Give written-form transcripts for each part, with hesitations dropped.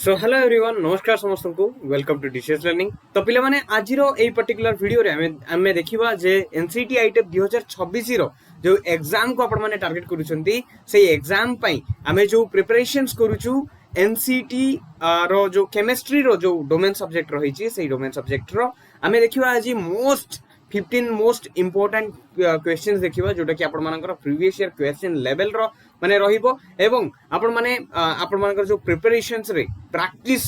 So hello everyone नमस्कार समस्त को वेलकम टू डिशेस लर्निंग। तो पिले माने आज रो ए पर्टिकुलर वीडियो रे हमें देखिबा जे एनसीटी आईटेप 2026 रो जो एग्जाम को आपण माने टारगेट करूछंती से एग्जाम पई हमें जो प्रिपरेशंस करूछु एनसीटी रो जो केमिस्ट्री रो जो डोमेन सब्जेक्ट रहिछि से डोमेन सब्जेक्ट रो हमें देखिबा आज मोस्ट 15 मोस्ट इम्पोर्टेंट क्वेश्चंस देखिबा जोटा कि आपण मानकर प्रीवियस ईयर क्वेश्चन लेवल रो माने रहिबो एवं आपण मानकर जो प्रिपरेशंस रे प्रैक्टिस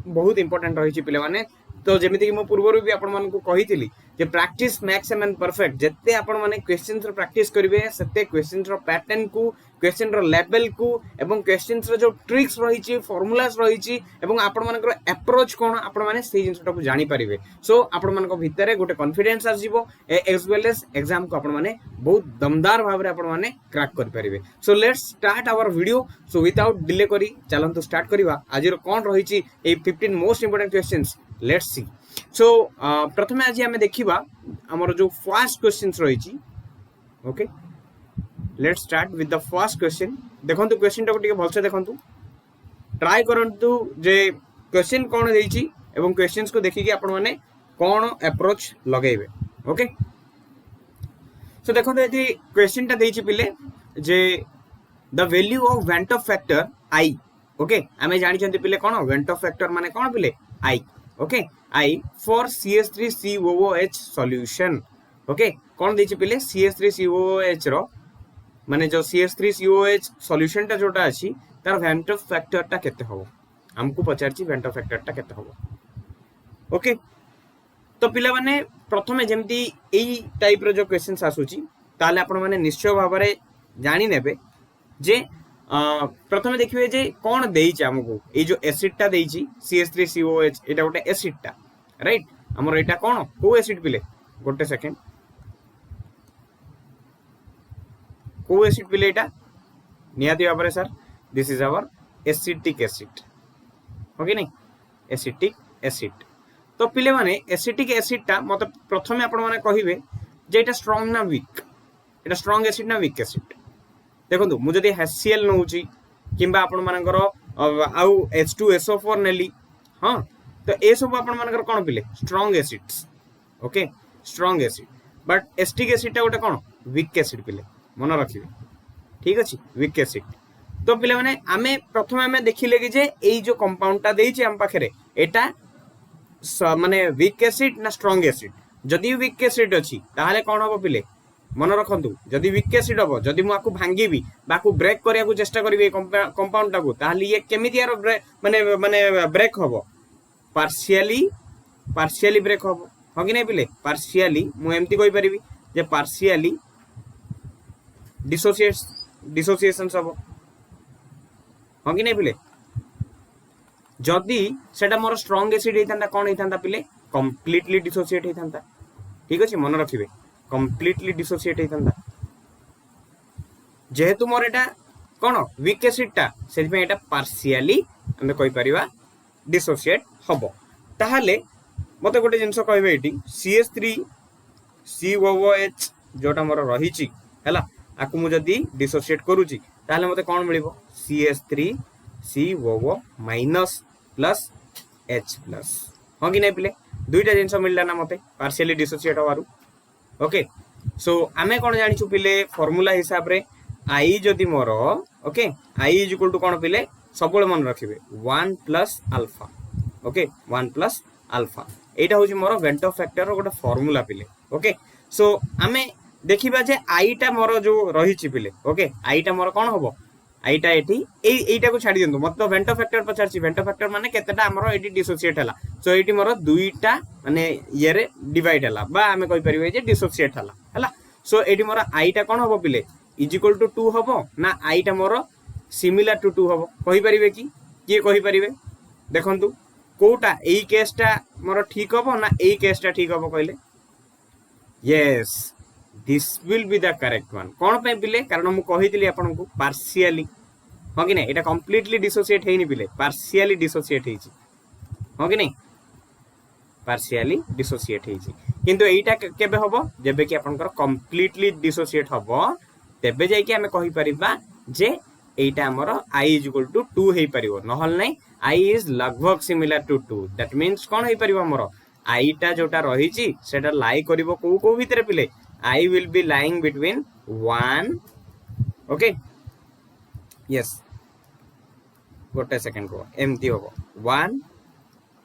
बहुत इंपोर्टेंट रही पिले माने। तो जेमिति कि मो पूर्वरु भी आपण मानकु कहितली जे प्रैक्टिस मेक्स एम परफेक्ट जत्ते आपण माने क्वेश्चंस रो प्रैक्टिस करिवे सत्ते क्वेश्चंस रो पैटर्न को क्वेश्चन रो लेवल को एवं क्वेश्चंस रो जो ट्रिक्स रहिछि फार्मूलास रहिछि एवं आपण मानकर अप्रोच कोन आपण माने सेही जिंसटा को जानि परिवे। सो आपण मानको भितरे गोटे कॉन्फिडेंस आजिवो एज वेल एज एग्जाम को आपण माने बहुत दमदार भाव रे आपण माने क्रैक कर परिवे। So let's start our video. So without delay करी चलंतु स्टार्ट करिवा आज रो कोन रहिछि ए 15 most important questions. Let's see. So प्रथमे आज हमें देखिबा हमर जो फर्स्ट क्वेश्चंस रहिछि। Okay let's start with the first question. देखंतु क्वेश्चन टाको टिके भलसे देखंतु ट्राई करंतु जे क्वेश्चन कोन देइछि एवं क्वेश्चंस को देखि कि आपण माने कोन अप्रोच लगेबे। ओके सो देखंतु एथि क्वेश्चन ता देइछि पिले जे the value of van't Hoff factor i. Okay हमें जानि छथि पिले कोन वेंट ऑफ फैक्टर माने कोन पिले i. Okay i for CH3COOH solution. Okay कोन देइछि पिले CH3COOH रो माने जो CH3COOH सॉल्यूशन टा जोटा अछि तार वेंट ऑफ फैक्टर टा केते होबो हमकु पचारछि वेंट ऑफ फैक्टर टा केते होबो। ओके तो पिला माने प्रथमे जेमती एई टाइप रो जो क्वेश्चंस आसुछि ताले आपण माने निश्चय भाबरे जानि नेबे जे प्रथमे देखिबे जे कोन देइछि हमकु ए जो एसिड टा देइछि CH3COOH एटा गोटे एसिड टा राइट। हमर एटा कोन को एसिड पिले गोटे सेकंड को एसिड पिले एटा नियाति भाबरे sir this is our acetic acid. Okay नहीं एसिटिक एसिड। तो पिले माने एसिटिक एसिड टा मत प्रथमे आपण माने कहिबे जे एटा स्ट्रांग ना वीक एटा स्ट्रांग एसिड ना वीक एसिड। देखो मु जदि HCl नउची किंबा आपण मानकर आउ H2SO4 नेली हां तो ए सब आपण मानकर कोन पिले strong acids. Okay strong acid but acetic acid टा गोटे कोन वीक एसिड पिले मन रखिबे ठीक अछि वीक एसिड। तो पिले माने आमे प्रथम आमे देखिले कि जे एई जो कंपाउंड टा देइछि हम पाखरे एटा माने वीक एसिड ना स्ट्रांग एसिड। जदि वीक एसिड अछि ताहाले कोन होबो पिले मन रखंतु जदि वीक एसिड होबो जदि मु आकु भांगीबी बाकु ब्रेक करिया को चेष्टा करबी कंपाउंड टाकू ताहाले ये केमिति यार माने माने ब्रेक होबो पार्शियली ब्रेक होबो हो कि नै पिले पार्शियली मु एम्ति कहि परिबी जे पार्शियली डिसोसिएशन सब हो कि नै पिले। जदि सेटा मोर स्ट्रांग एसिड हेतांता कोन हेतांता पिले कंप्लीटली डिसोसिएट हेतांता ठीक अछि मन रखिबे कंप्लीटली डिसोसिएट हेतांता जेहेतु मोर एटा कोन वीक एसिड टा सेति पे एटा पार्शियली हम कहि परिबा डिसोसिएट हबो। ताहाले मते गोटे जिंस कहबे एटी CH3COOH जोटा मोर रहिछि हैला आकु मु जदी डिसोसिएट करूची ताहाले मते कोन मिलिबो CH3COO- प्लस H+ हो कि नै पिले दुईटा जिंस मिलला ना मते पार्शियली डिसोसिएट होवारु। ओके सो आमे कोन जानिछु पिले फार्मूला हिसाब रे आई जदी मोर okay i is equal to कोन पिले सबले मन रखिबे 1 plus alpha. Okay 1 plus alpha एटा होची मोर वेंट ऑफ फैक्टर रो गोटे फार्मूला पिले। ओके सो आमे देखिबा जे आईटा मोर जो रहिछि पिले ओके आईटा मोर कोन होबो आईटा एठी एटा को छाडी दियंतु मत वेंट ऑफ फैक्टर पचारछि वेंट ऑफ फैक्टर माने केतेटा हमरो एठी डिसोसिएट हला सो एठी मोर दुईटा माने ये रे डिवाइड हला बा हमें कहि परिबे जे डिसोसिएट हला सो एठी मोर आईटा कोन होबो पिले इज इक्वल टू 2 होबो ना आईटा मोर सिमिलर टू 2 होबो कहि परिबे कि कहि परिबे देखंतु कोटा एई केसटा मोर ठीक होबो ना एई केसटा ठीक होबो कहले yes this will be the correct one. कोन पे पिले कारण मु कहितली आपन को पार्शियली हो कि नै एटा कंप्लीटली डिसोसिएट हेनी पिले पार्शियली डिसोसिएट हेछि हो कि नै पार्शियली डिसोसिएट हेछि किंतु एटा केबे होबो जेबे कि आपनकर कंप्लीटली डिसोसिएट होबो तेबे जाय कि हमें कहि परिबा जे एटा हमर i = 2 हे परिबो नहल नै आई इज लगभग सिमिलर टू 2 दैट मीन्स कौन हो परिबो हमर आई टा जोटा रहिची सेटा लाई करिवो को भितरे पिले I will be lying between 1 okay yes गोटे सेकंड को एमती हो 1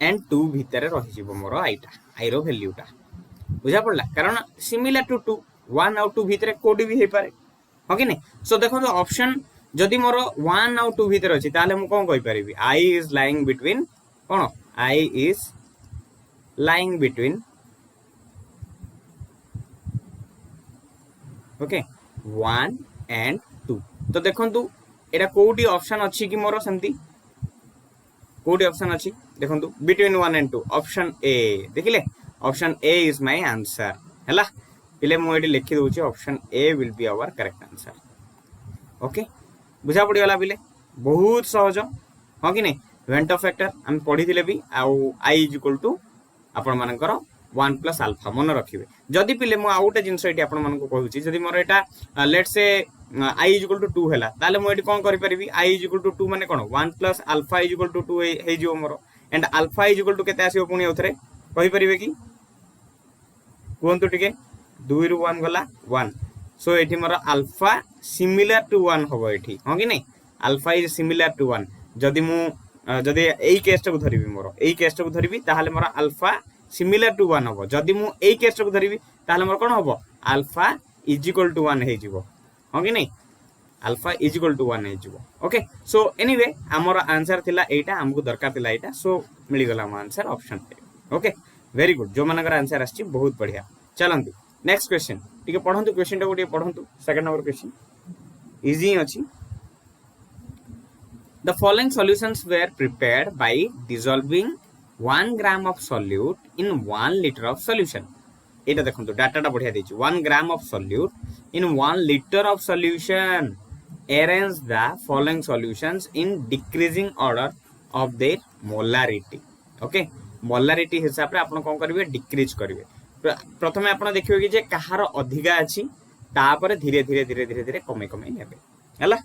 एंड 2 भितर रही मोर आईटा आई रो वैल्यूटा बुझा पड़ला कारण सिमिलर टू 2 1 आउ 2 भितर कोडी भी हे पारे हो कि नहीं सो देखो ऑप्शन जदि मोर 1 आउ 2 भितर अछि ताले मु कोन कहि परिबी आई इज लाइंग बिटवीन कोन i is lying between okay 1 and 2 तो देखंतु एटा कोडी ऑप्शन अछि कि मोर सेमती कोडी ऑप्शन अछि देखंतु बिटवीन 1 एंड 2 ऑप्शन ए देखिले option A is my answer हैला पिले मु एटी लिखि दोछि option A will be our correct answer okay बुझा पड़ी गला पिले बहुत सहज हो कि नहीं वेंटो फैक्टर हम पढ़ी थिले भी आउ आई इज इक्वल टू आपण मानकर 1 प्लस अल्फा मन रखिबे जदि पिले मु आउटे जिंस एटी आपण मानको कहूची जदि मोर एटा let's say I is equal to 2 हैला ताले मु एटी कोन करि परिबी आई इज इक्वल टू 2 माने कोन 1 plus alpha is equal to 2 हे जिवो मोर and alpha is equal to केते आसीबो पुनी ओथरे कहि परिबे कि कोनतो टिके 2 रु 1 गला 1 सो एठी मोर अल्फा सिमिलर टू 1 होबो एठी हो कि नहीं अल्फा इज सिमिलर टू 1 जदि मु जदि एई केस को धरिबी मोर एई केस को धरिबी ताहाले मोर अल्फा सिमिलर टू 1 होबो जदि मु एई केस को धरिबी ताहाले मोर कोन होबो अल्फा इज इक्वल टू 1 हे जिवो हो कि नहीं अल्फा इज इक्वल टू 1 हे जिवो ओके सो एनीवे हमर आंसर थिला एटा हमकु दरकार थिला एटा सो मिली गला हम answer option A okay very good जो मानकर आंसर आछि बहुत बढ़िया चलंतु नेक्स्ट क्वेश्चन ठीक है पढंतु क्वेश्चन टा गोटे पढंतु सेकंड नंबर क्वेश्चन इजी अछि The following solutions were prepared by dissolving 1 gram of solute in 1 liter of solution. एटा देखंतु डाटा टा बढ़िया देछि 1 gram of solute in 1 liter of solution. Arrange the following solutions in decreasing order of their molarity. Okay, molarity हिसाब रे आपण कोन करिवे decrease करिवे. प्रथमे आपण देखिबे कि जे कहार अधिका अछि तापर धीरे धीरे धीरे धीरे धीरे कमे कमे नेबे हला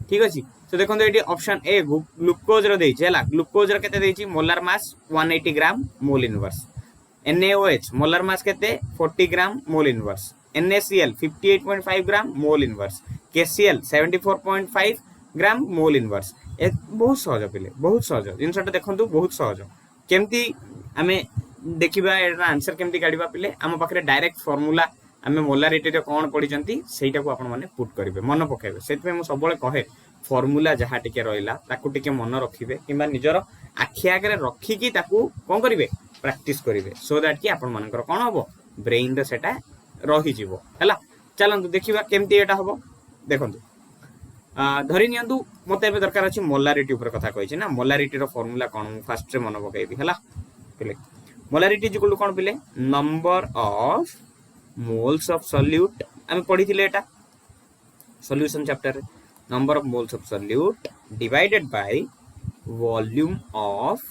ठीक अछि तो देखो ये ऑप्शन ए ग्लूकोज रो देछि हला ग्लूकोज रो केते देछि molar mass 180 gram mole inverse NaOH molar mass केते 40 gram mole inverse NaCl 58.5 gram mole inverse KCl 74.5 gram mole inverse ए बहुत सहज पिले बहुत सहज जिनसटा देखंतु बहुत सहज केमती हमें देखिबा एटा आंसर केमती काढिबा पिले हम पाखरे डायरेक्ट फार्मूला आमे मोलारिटी रे कोन पढिचंती सेटा को आपण माने पुट करिवे मन पकेबे सेतमे हम सबले कहे फार्मूला जहा टिके रहिला ताकू टिके मन रखिबे किबा निजर आखि आगरे रखी की ताकू कोन करिवे प्रैक्टिस करिवे सो दैट कि आपण मानकर कोन होबो ब्रेन रे सेटा रहि जिवो हला चलंतु देखिबा केमती एटा होबो देखंतु धरि नियंतु मते एबे दरकार अछि मोलारिटी ऊपर कथा कहिछि ना मोलारिटी रो फार्मूला कोन फर्स्ट रे मन पकेबी हला पिले मोलारिटी इक्वल टू कोन पिले number of moles of solute हम पढ़ी थिले एटा सॉल्यूशन चैप्टर रे number of moles of solute divided by volume of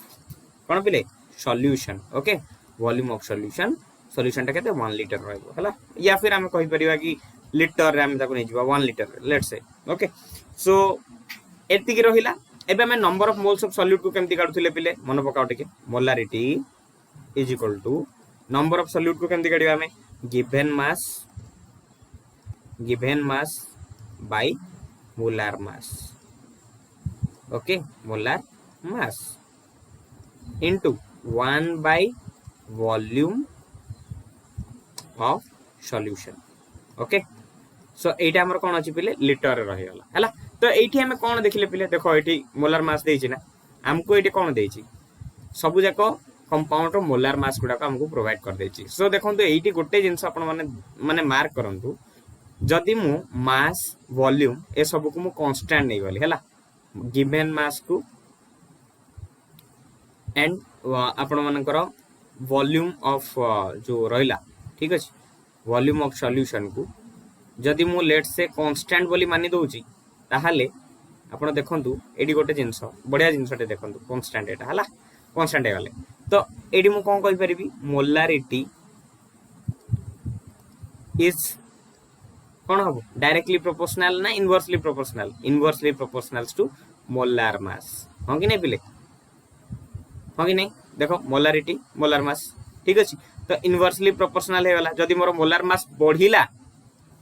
कोन पिले solution okay volume of solution solution टा केते 1 लीटर रहबो हला या फिर हम कहि परिबा कि लीटर रे हम ताको नै जिबा 1 litre let's say okay so एति कि रहिला एबे हम number of moles of solute को केमति काढुथिले पिले मन पकाउ टिके molarity is equal to number of solute को केमति काढिबा हम given mass by molar mass okay molar mass into 1 by volume of solution okay so एटा हमर कोन अछि पिले लीटर रे रहि गला हला तो एठी हम कोन देखिले पिले देखो एठी मोलार मास देछि ना हमको एठी कोन देछि सबु जाको कंपाउंड रो मोलार मास गुडा को हमको प्रोवाइड कर देछि सो देखंतु एठी गोटे जिंस आपण माने मार्क करंतु जदि मु मास वॉल्यूम ए सब को मु कांस्टेंट नै गली हला गिवन मास को एंड आपण मानकर वॉल्यूम ऑफ जो रहिला ठीक अछि वॉल्यूम ऑफ सॉल्यूशन को जदि मु लेट से कांस्टेंट बोली मानि दोछि ताहाले आपण देखंतु एडी गोटे जिंस बढ़िया जिंसटे देखंतु कांस्टेंट एटा हला कांस्टेंट हे गले तो एडी मु कोन कहि परिबी मोलारिटी इज कोन हबो डायरेक्टली प्रोपोर्शनल ना inversely proportional to molar mass हाँ कि नहीं पिले, हाँ कि नहीं देखो मोलारिटी मोलार मास ठीक अच्छे तो इनवर्सली प्रोपोर्शनल हो गला जदि मोर मोलार मास बढ़िला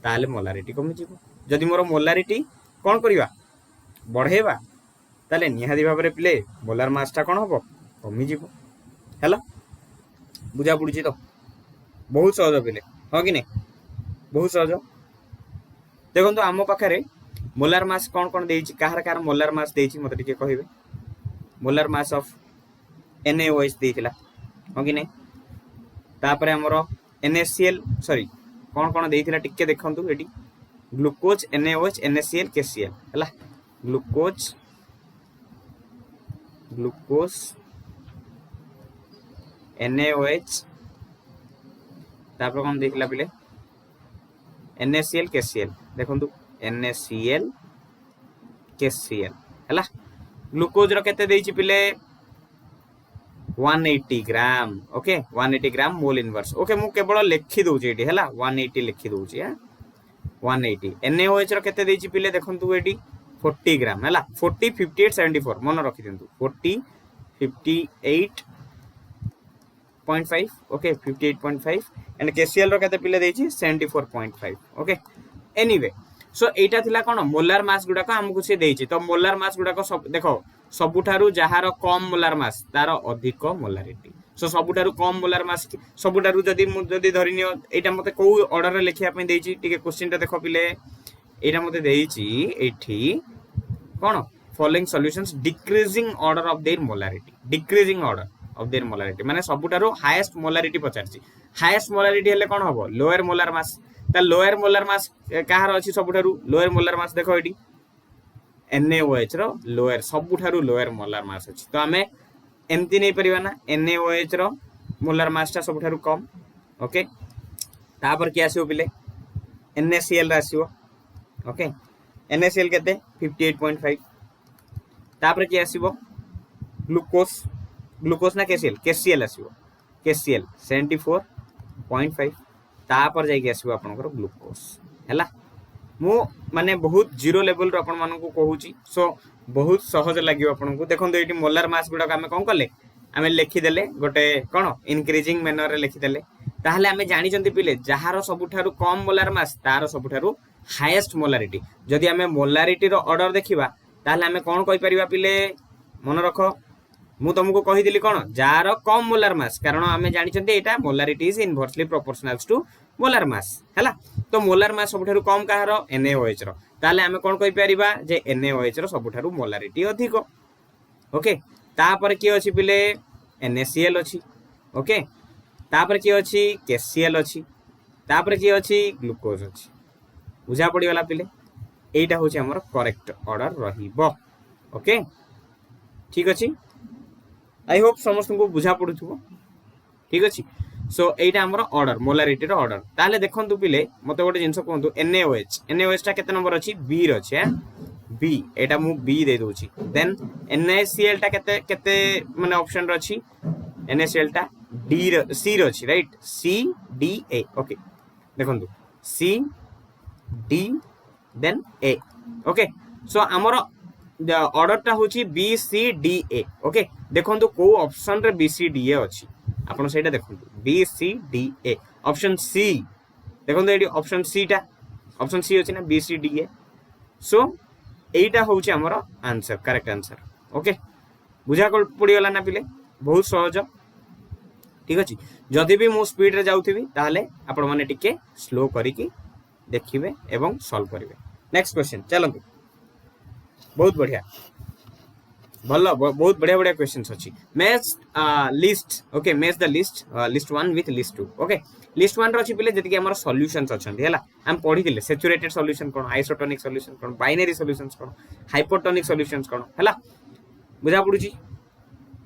ताले मोलारिटी कमी जीव जदि मोर मोलारिटी कौन करवा बढ़ेवा ताले निहाती भाव में पिले मोलार मासटा कौन हम कमी जीव है बुझा पड़ी तो बहुत सहज पिले हाँ कि नहीं बहुत सहज देखो तो आम पाखे मोलार मास कौन कौन देछि कहार कहार मोलार मास देछि मते टिके कहिबे मोलार मास ऑफ NaOH देथिला हाँ कि नहीं तापर हमर NaCl सॉरी कौन कौन देथिला टिके देखंतु eighty glucose NaOH NaCl KCl हला ग्लूकोज NaOH तापर कौन देखला पिले NaCl KCl देखंतु NaCl KCl हला ग्लूकोज रो केते देछि पिले 180 gram okay 180 gram mole inverse okay मु केवल लिखि दउछि एटी हला 180 लिखि दउछि 180 NaOH रो केते देछि पिले देखंतु एटी 40 ग्राम हला 40 58 74 मन रखि दिंतु 40 58.5 ओके 58.5 एंड KCl रो केते पिले देछि 74.5 ओके एनीवे सो एटा थिला कोन मोलार मास गुडा को हमकु से देछि तो मोलार मास गुडा को सब देखो सबुठारु जहार कम मोलार मास तार अधिक मोलारिटी सो सबुठारु कम मोलार मास सबुठारु जदी धरिनियो एटा मते को ऑर्डर रे लिखिया पई देछि टिके क्वेश्चन टा देखो पिले एटा मते देछि एठी कोन following solutions decreasing order of their molarity decreasing order of their molarity माने सबुठारु हाईएस्ट मोलारिटी पचारछि हाईएस्ट मोलारिटी हेले कोन हबो लोअर मोलार मास ता लोअर मोलार मास कहार अछि सबुठारु लोअर मोलार मास देखो एठी NaOH रो लोअर सबुठारु लोअर मोलार मास अछि तो हमें एमती नहीं परिबा ना NaOH रो मोलार मास ता सबुठारु कम ओके तापर के आसीओ पिले NaCl आसीओ ओके NaCl केते 58.5 तापर के आसीबो ग्लूकोज ना KCl आसीबो KCl 74.5 तापर जाई के आसीबो आपनकर ग्लूकोज हैला मु माने बहुत जीरो लेवल रो अपन मानन को कहूची सो बहुत सहज लागियो आपन को देखन एटी मोलार मास गुडा हमें कोन करले हमें लिखि देले गोटे कोन इंक्रीजिंग मैनर रे लिखि देले ताहले हमें जानि जंती पिले जहार सबुठारु कम मोलार मास तार सबुठारु हाईएस्ट मोलारिटी जदि हमें मोलारिटी रो ऑर्डर देखिबा ताहले हमें कोन कहि परिबा पिले मन रखो मु तुमको कहि दिली कोन जार कम मोलार मास कारण हमें जानि जंती एटा molarity is inversely proportional to molar mass हैला तो मोलार मास सबुठारु कम कहार NaOH रो ताले हमें कोन कहि परिबा जे NaOH रो सबुठारु मोलारिटी अधिक ओके तापर की अछि पिले NaCl अछि ओके तापर की अछि KCl अछि तापर की अछि ग्लूकोज अछि बुझा पड़ी वाला पिले एटा होछि हमर करेक्ट ऑर्डर रहिबो ओके ठीक अछि आई होप समस्त को बुझा पड़ुथबो ठीक अछि सो एटा हमर ऑर्डर मोलारिटी रो ऑर्डर ताले देखंतु पिले मते गोटे जिंस कोंतु NaOH टा केते नंबर अछि B रो अछि B एटा मु B दे दोछि देन NaCl टा केते केते माने ऑप्शन रो अछि NaCl टा D रो C रो अछि right C D A okay देखंतु C D then A okay so हमर ऑर्डर टा होछि B C D A okay देखंतु को ऑप्शन रे B C D A अछि आपण सेटा देखंतु B C D A option C देखंतु एडी ऑप्शन C टा ऑप्शन C अछि ना B C D A सो एटा होछि हमर आंसर करेक्ट आंसर ओके बुझा पड़ी गला ना पिले बहुत सहज ठीक अछि जदि भी मु स्पीड रे जाउथिबी ताले आपण माने टिके स्लो करी की देखिबे एवं सॉल्व करिवे नेक्स्ट क्वेश्चन चलंतु बहुत बढ़िया भलो बहुत बढ़िया बढ़िया क्वेश्चंस अछि match list okay match the list list 1 with list 2 okay list 1 रो अछि पिले जति कि हमर सॉल्यूशंस अछंती हैला हम पढी दिले सैचुरेटेड सॉल्यूशन कोन आइसोटोनिक सॉल्यूशन कोन बाइनरी सॉल्यूशंस कोन हाइपोटोनिक सॉल्यूशंस कोन हैला बुझा पडुची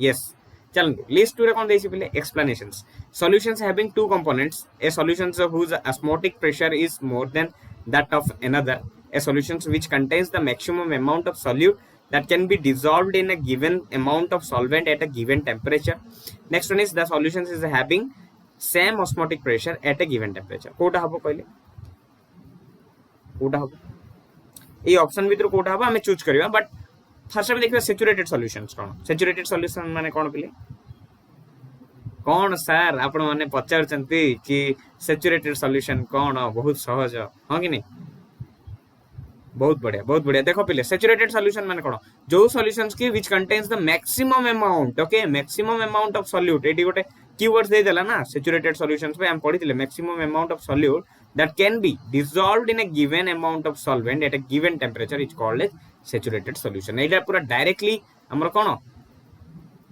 यस चलंतु लिस्ट 2 रे कोन देछि पिले explanations solutions having two components a solutions whose osmotic pressure is more than that of another a solutions which contains the maximum amount of solute that can be dissolved in a given amount of solvent at a given temperature. Next one is the solutions is having same osmotic pressure at a given temperature. कोटा हबो कहले कोटा हबो A option भीतर कोटा हबो हमें choose करबा but first में देखिए सैचुरेटेड सॉल्यूशंस कौन सैचुरेटेड सॉल्यूशन माने कौन पिले कौन सर आपण माने पचारचंती कि सैचुरेटेड सॉल्यूशन कौन बहुत सहज हां कि नहीं बहुत बढ़िया देखो पिले सैचुरेटेड सॉल्यूशन माने कौन जो सॉल्यूशंस की which contains the maximum amount okay maximum amount of solute एटी गोटे कीवर्ड्स दे देला ना सैचुरेटेड सॉल्यूशंस पे हम पढिथिले maximum amount of solute that can be dissolved in a given amount of solvent at a given temperature is called as saturated solution एटा पूरा directly हमर कोन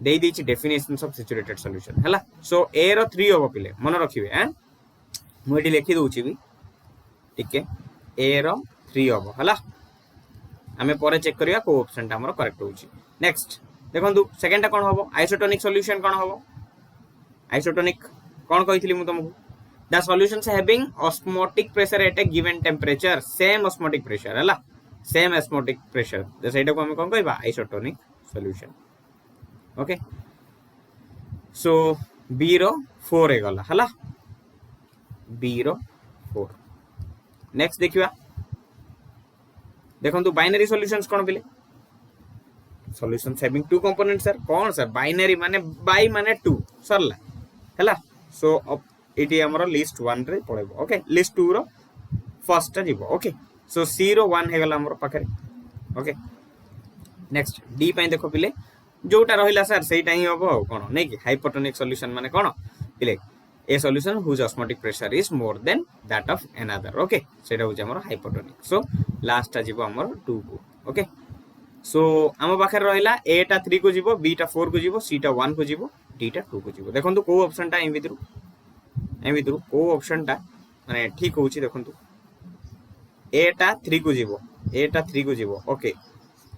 दे दैछि डेफिनेशंस ऑफ सैचुरेटेड सॉल्यूशन हला सो ए रो 3 होबो पिले मन रखिबे हैं मु एटी लिखि दोछि भी ठीक है ए रो 3 होबो हला हमें परे चेक करिया को ऑप्शन ता हमर करेक्ट होछि नेक्स्ट देखंतु सेकंड ता कोन होबो आइसोटोनिक सॉल्यूशन कोन होबो आइसोटोनिक कोन कहितली मु तुमको the solutions having osmotic pressure at a given temperature same osmotic pressure है ला same osmotic pressure जैसे इटा को हमें कौन कहबा isotonic solution okay so B रो 4 हे गला हला बी रो 4 नेक्स्ट देखिबा देखंतु बाइनरी सॉल्यूशंस कोन बिले solutions having two components sir कौन सर बाइनरी माने बाई माने 2 सरला हला सो इटी हमरो लिस्ट 1 रे पड़ेबो ओके लिस्ट 2 रो फर्स्ट टा जीवो ओके सो सी रो 1 हे गला हमरो पाखरे ओके नेक्स्ट डी पई देखो पिले जोटा रहिला सर सेटा ही होबो कोन नै कि हाइपोटोनिक सॉल्यूशन माने कोन पिले a solution whose osmotic pressure is more than that of another okay सेटा हो हमरो हाइपोटोनिक सो लास्ट टा जीवो हमरो 2 को ओके सो हम पाखरे रहिला ए टा 3 को जीवो बी टा 4 को जीवो सी टा 1 को जीवो डी टा 2 को जीवो देखंतु को ऑप्शन टा एम भितर को ऑप्शन टा माने ठीक होची देखंतु ए टा 3 को जीवो ए टा 3 को जीवो ओके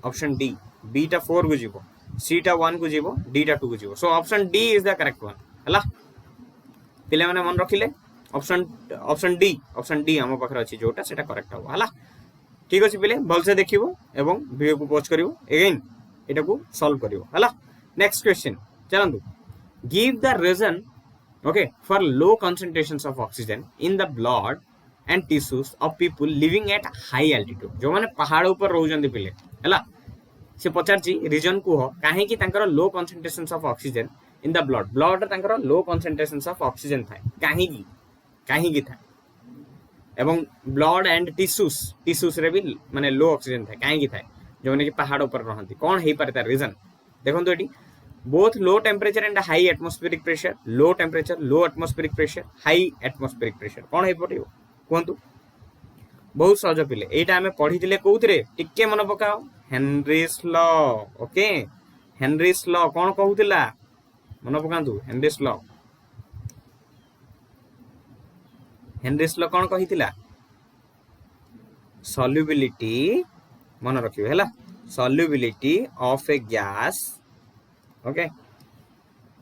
ऑप्शन डी बी टा 4 को जीवो सी टा 1 को जीवो डी टा 2 को जीवो सो option D is the correct one हला पिले माने मन रखिले ऑप्शन डी हम पाखर अछि जोटा सेटा करेक्ट हो हला ठीक अछि पिले भल से देखिबो एवं वीडियो को पॉज करिवो अगेन एटा को सॉल्व करिवो हला नेक्स्ट क्वेश्चन चलंतु give the reason okay for low concentrations of oxygen in the blood and tissues of people living at high altitude जो माने पहाड़ ऊपर रहउजंदी पिले हला से पचारची रीजन को हो काहे कि तांकर लो concentrations of oxygen in the blood तांकर लो concentrations of oxygen थाए काहे की था एवं ब्लड एंड टिश्यूज रे भी माने लो ऑक्सीजन थाए काहे की थाए जो माने कि पहाड़ ऊपर रहंती कोन हेई परता रीजन देखंतु eighty both low temperature and high atmospheric pressure low temperature low atmospheric pressure high atmospheric pressure कोन हे पडियो कोंतु बहुत सहज पिले एटा हमें पढी दिले कोउतरे टिके मन पकाओ Henry's law okay Henry's law कोन कहउतिला मन पकांतु हेनरीज लॉ कोन कहितिला solubility मन रखियो हैला solubility of a gas okay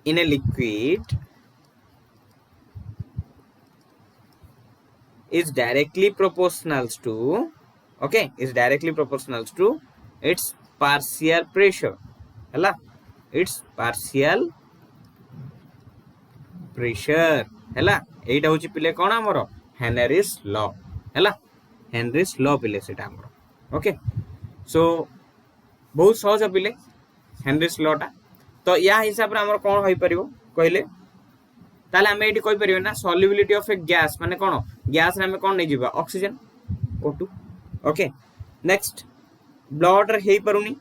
in a liquid is directly proportional to its partial pressure hela its partial pressure hela एटा होची पिले कोन हमरो हेनरीज लॉ हला हेनरीज लॉ पिले सेटा हमरो ओके सो बहुत सहज पिले हेनरीज लॉ टा तो या हिसाब रे हमर कोन होई परिबो कहले ताले हम एटी कहि परिबो ना सॉल्युबिलिटी ऑफ ए गैस माने कोन गैस रे हम कोन नै जिबा oxygen O2 okay next blood रे हेई परुनी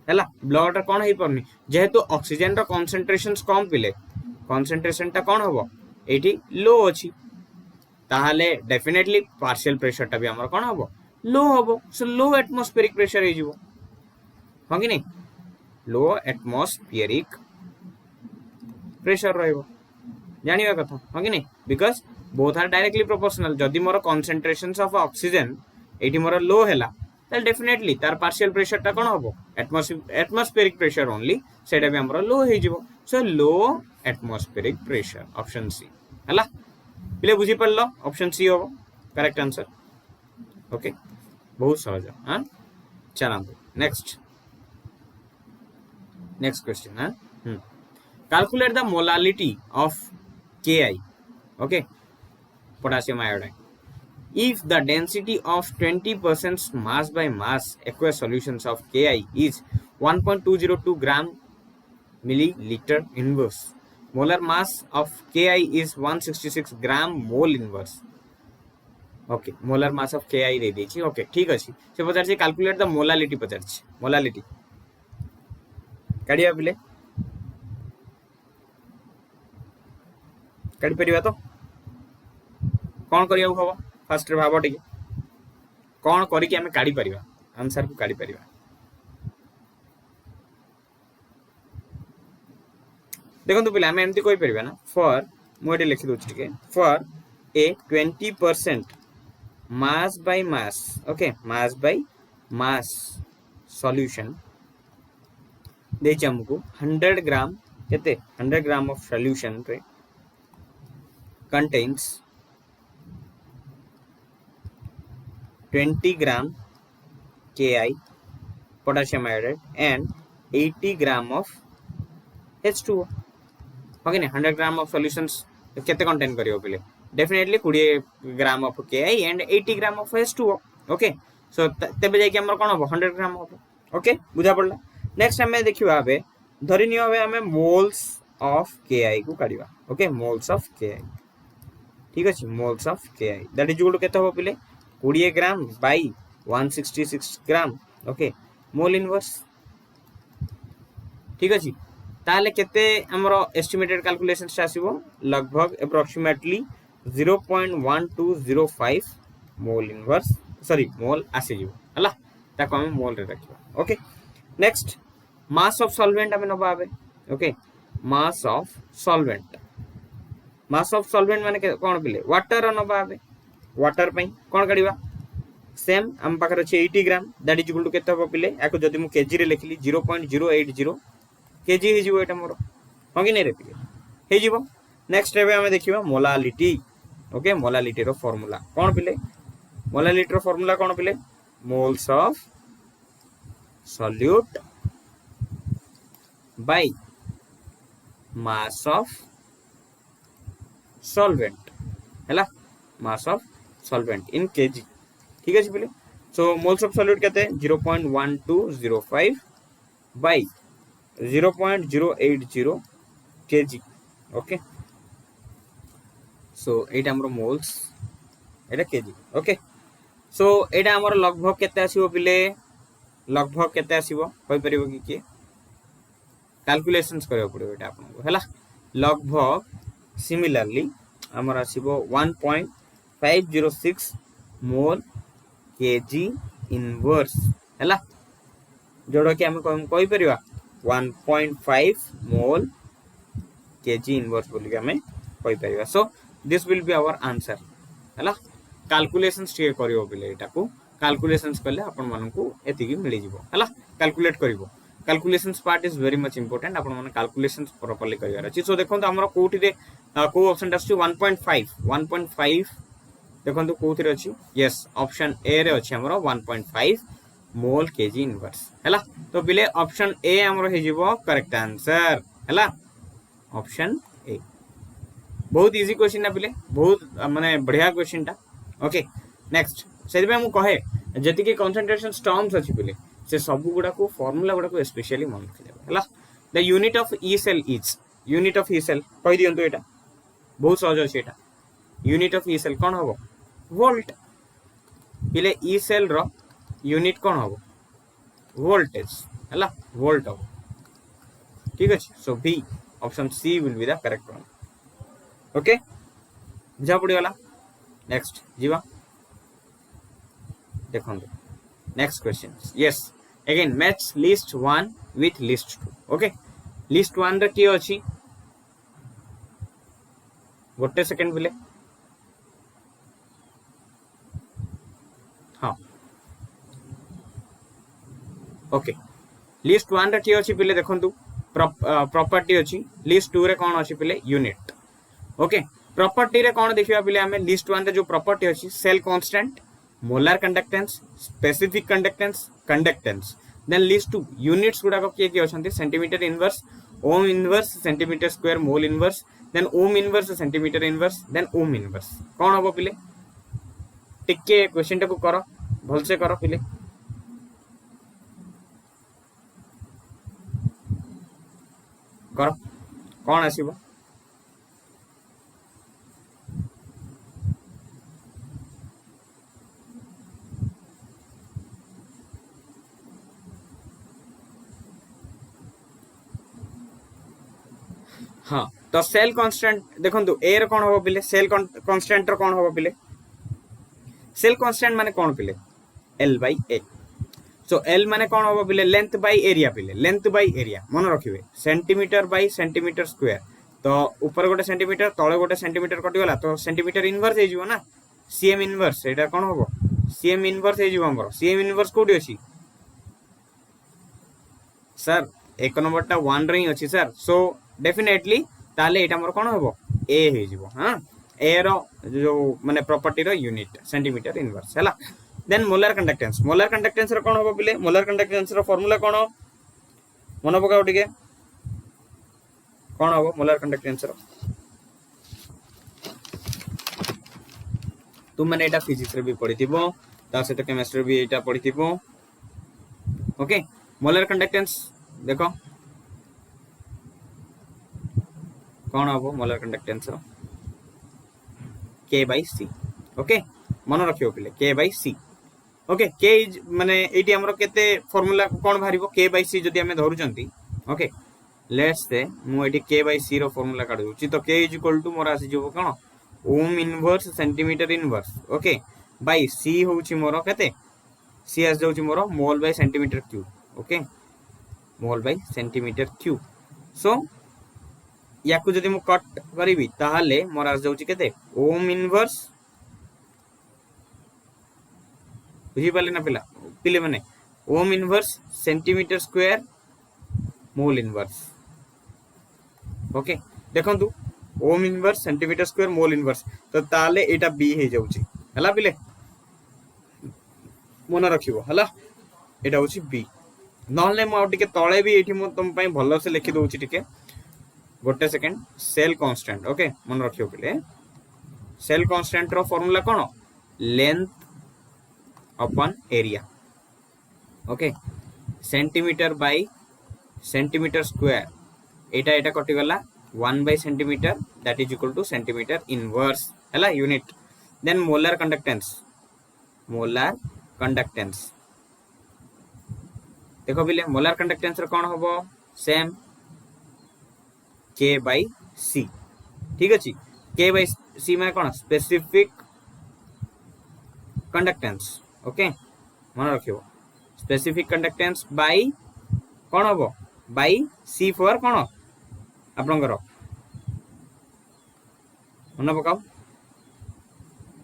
हला ब्लड रे कोन हेई परुनी जेहेतु ऑक्सीजन रो कंसंट्रेशंस कम पिले कंसंट्रेशन टा कोन होबो एटी लो अछि ताहाले डेफिनेटली पार्शियल प्रेशर टा भी हमर कोन होबो लो होबो सो लो एटमॉस्फेरिक प्रेशर हे जिवो हो कि नै लो एटमॉस्फेरिक प्रेशर रहइबो जानिबा कथा हो कि नै because both are directly proportional जदी मोर कंसंट्रेशंस ऑफ ऑक्सीजन एटी मोर लो हैला ताल डेफिनेटली तार पार्शियल प्रेशर टा कोन होबो एटमॉस्फेरिक प्रेशर ओनली सेटा भी हमर लो हे जिवो so low atmospheric pressure option C हला पिले बुझी पड़लो ऑप्शन सी होबो करेक्ट आंसर ओके बहुत सहज हां चलंतु नेक्स्ट क्वेश्चन हां calculate the molality of Ki okay potassium iodide if the density of 20% mass by mass aqueous solutions of Ki is 1.202 gram milliliter inverse, molar mass of Ki is 166 gram mole inverse. Okay molar mass of Ki दे देछि okay ठीक अछि से पचार calculate the molality पचार molality काढिया पिले काढि परिबा तो कोन करिया हबो फर्स्ट रे भाबो टिके कोन करी कि हमें काढि परिबा आंसर को काढि परिबा देखंतु पिले हमें एमती कोइ परिबा ना फॉर मोडे लिखि दोछि टिके for a 20% mass by mass okay mass by mass solution देछि हमको 100 ग्राम केते 100 ग्राम ऑफ सॉल्यूशन रे contains 20 gram Ki potassium iodide and 80 gram of H2O okay ने 100 ग्राम ऑफ सॉल्यूशंस केते कंटेन करियो पिले definitely 20 gram of Ki and 80 gram of H2O okay so तबे जाय कि हमर कोन 100 ग्राम हो ओके बुझा पड़ला नेक्स्ट हमें देखिबा हबे धरिनी हबे हमें मोल्स ऑफ Ki को काढिबा ओके मोल्स ऑफ Ki ठीक अछि moles of Ki that is equal to केते हो पिले 20 gram by 166 gram okay mole inverse ठीक अछि ताले केते हमरो एस्टिमेटेड कैलकुलेशंस आसीबो लगभग approximately 0.1205 mole inverse sorry mole आसी जीवो हला ताको हम मोल रे रखिबा okay next mass of solvent हमें नबा आबे ओके मास ऑफ सॉल्वेंट माने कोन पिले वाटर नबा आबे वाटर पई कोन काढिबा सेम हम पाखर अछि 80 gram that is equal to केते हो पिले याको जदी मु केजी रे लिखली 0.080 केजी हे जीवो एटा मोर होगी नै रे पिले हे जीवो नेक्स्ट रे हमें देखिबा मोलालिटी ओके मोलालिटी रो फार्मूला कोन पिले मोलालिटी रो फार्मूला कोन पिले moles of solute by mass of solvent हैला mass of solvent in KG ठीक है पिले सो मोल्स ऑफ सॉल्यूट कहते हैं 0.1205 बाय 0.080 kg ओके सो एटा हमरो मोल्स एटा केजी ओके सो एटा हमरो लगभग केते आसीबो पिले लगभग केते आसीबो होय परिबो कि कैलकुलेशंस करियो पड़िबो एटा आपन को हैला लगभग सिमिलरली हमर आसीबो 1.506 मोल केजी इनवर्स हैला जोडो कि हम कोइ परिबा 1.5 मोल kg inverse बोली हमें कोइ परिबा so this will be our answer हैला कैलकुलेशंस टे करियो बिले एटा को कैलकुलेशंस करले आपन मानन को एति की मिली जिवो हैला कैलकुलेट करिवो calculations part is very much important आपन मन कैलकुलेशंस प्रॉपर्ली करियार अछि सो देखो हमर कोठी रे को ऑप्शन आछि 1.5 देखो कोठी रे अछि यस ऑप्शन ए रे अछि हमर 1.5 मोल केजी इनवर्स हैला तो बिले ऑप्शन ए हमर हे जिवो करेक्ट आंसर हैला ऑप्शन ए बहुत इजी क्वेश्चन ना बिले बहुत माने बढ़िया क्वेश्चन ता ओके नेक्स्ट सेति में हम कहे जति के कंसंट्रेशन टर्म्स अछि बिले से सब गुडा को फार्मूला गुडा को स्पेशली मन रखिले हैला the unit of E cell is unit of E cell कहि दियंतु एटा बहुत सहज अछि एटा यूनिट ऑफ ई सेल कोन होबो वोल्ट बिले ई सेल रो यूनिट कोन होबो वोल्टेज हैला वोल्ट हो ठीक अछि so B option C will be the correct one okay बुझा पड़ी वाला नेक्स्ट जीवा देखो next question yes again match list 1 with list 2 okay list 1 रे की अछि गोटे सेकंड बिले हां ओके लिस्ट 1 रे की अछि बिले देखंतु प्रॉपर्टी अछि लिस्ट 2 रे कोन अछि बिले यूनिट ओके प्रॉपर्टी रे कोन देखिबा बिले हमें लिस्ट 1 रे जो प्रॉपर्टी अछि cell constant molar conductance specific conductance then list 2 units गुडा को के अछंती centimetre inverse ohm inverse centimetre square mole inverse then ohm inverse centimetre inverse then ohm inverse कोन होबो बिले टिके क्वेश्चन टाको कर भल से कर पिले कर कौन आसीबो हाँ तो सेल कांस्टेंट देखंतु ए रे कोन होबो पिले सेल कांस्टेंट रो कोन होबो पिले सेल कांस्टेंट माने कोन पिले L by A so L माने कोन होबो पिले लेंथ बाय एरिया पिले लेंथ बाय एरिया मन रखिबे सेंटीमीटर बाय सेंटीमीटर स्क्वायर तो ऊपर गोटे सेंटीमीटर तळे गोटे सेंटीमीटर कटि गला तो सेंटीमीटर इनवर्स हे जिवो ना cm इनवर्स एटा कोन होबो cm इनवर्स हे जिवो हमर cm इनवर्स कोडी अछि सर एक नंबरटा 1 रे अछि सर सो डेफिनेटली ताले एटा मोर कोन होबो a हे जिवो हां a रो जो माने प्रॉपर्टी रो यूनिट सेंटीमीटर इनवर्स हैला देन मोलर कंडक्टेंस रो कोन होबो बिले मोलर कंडक्टेंस रो फार्मूला कोन मन पकाओ टिके कोन होबो मोलर कंडक्टेंस रो तुम माने एटा फिजिक्स रे भी पढिथिबो ता सहित केमिस्ट्री भी एटा पढिथिबो ओके मोलर कंडक्टेंस देखो कौन हम मोलर कंडक्टेंस रो K by C ओके मन रखियो पिले K by C okay K is माने एटी हमरो केते फार्मूला कोन भारिबो K by C जदी हमें धरुचंती ओके लेट्स से मु एटी K by C रो फार्मूला काढ दूची तो K इज इक्वल टू मोर आसी जबो कोन ohm inverse centimetre inverse okay by C होउची मोर केते C आस जाउची मोर mole by centimetre cube okay mole by centimetre cube so याकू जदी मु कट करिवि ताहाले मोर आस जाउची केते ओम इनवर्स बुझी पाले ना पिला पिले माने ohm inverse centimetre square mole inverse okay देखंतु ohm inverse centimetre square mole inverse तो ताले एटा बी हे जाउची हला पिले मन रखिबो हला एटा होची बी नहले मु आउ टिके तळे भी एठी मु तुम पई भलो से लिखि दोउची टिके गोटे सेकंड सेल कांस्टेंट ओके मन रखियो पिले सेल कांस्टेंट रो फार्मूला कोन length upon area okay centimetre by centimetre square एटा एटा कटि गला 1 by centimetre that is equal to centimetre inverse हला यूनिट देन मोलर कंडक्टेंस देखो बिले मोलर कंडक्टेंस रो कोन होबो सेम K by C ठीक अछि K by C में कोन स्पेसिफिक कंडक्टेंस ओके मन रखियो स्पेसिफिक कंडक्टेंस बाय कोन होबो बाय C फॉर कोन आपनकर मन पकाओ